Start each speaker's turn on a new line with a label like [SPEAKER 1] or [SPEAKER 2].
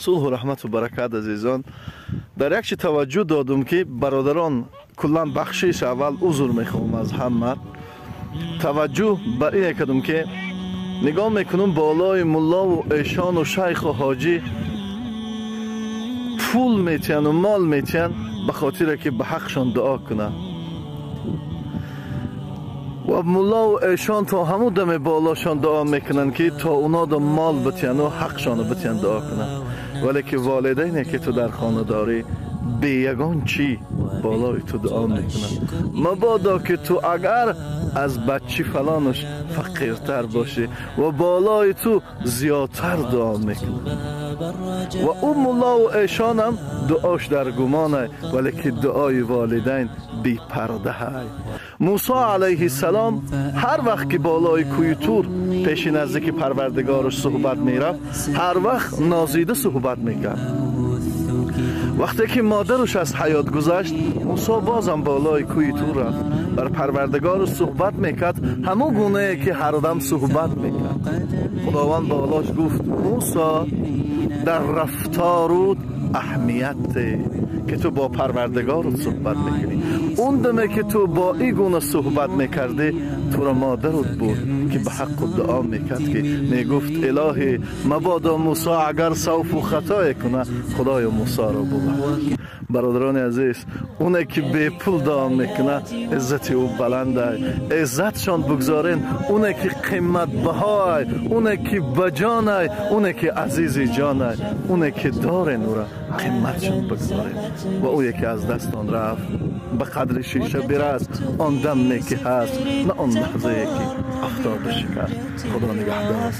[SPEAKER 1] صلح و رحمت و برکت عزیزان، در یک چی توجه دادم که برادران کلان بخشش اول عذر میخوام از همه. توجه بر این کردم که نگاه میکنم بالای ملا و ایشان و شیخ و حاجی پول میتین و مال میتین به خاطر که به حقشان دعا کنه و ملا و ایشان تا همو دم بالاشان دعا میکنن که تا اونا دا مال بتین و حقشان بتین دعا کنن، ولی که والدینی که تو در خانه داری به یگان چی بالای تو دعا میکنن. مبادا که تو اگر از بچی فلانش فقیرتر باشی و بالای تو زیادتر دعا میکنن و اون ملا و ایشان هم دعاش در گمانه، ولی که دعای والدین بی پرده های. موسی علیه السلام هر وقت که بالای کوی تور پیش نزدیک پروردگارش صحبت میرفت هر وقت نازیده صحبت میکرد. وقتی که مادرش از حیات گذشت موسی بازم بالای کوی تور رفت بر پروردگارش صحبت میکرد، همو گونه که هر دم صحبت میکرد. خداوند بالاش گفت موسی در رفتارت اهمیت ده که تو با پروردگارت صحبت میکنی. اون دمه که تو با این گونه صحبت میکردی تو را مادرت بود که به حق دعا میکرد که میگفت الهی مبادا موسی اگر سوف و خطا کنه خدای موسی را ببخش. برادران عزیز، اونه که به پول دعا میکنه عزت او بلنده، عزتشان بگذارین. اونه که قیمت بهای، اونه که بجانه، اونه که عزیز جانه، اونه که دارین او را قیمتشان بگذارین و او یکی از دستان رفت به قدر شیشه برس آن دم که هست نه آن لحظه که افتاد شکست. خدا نگهدار.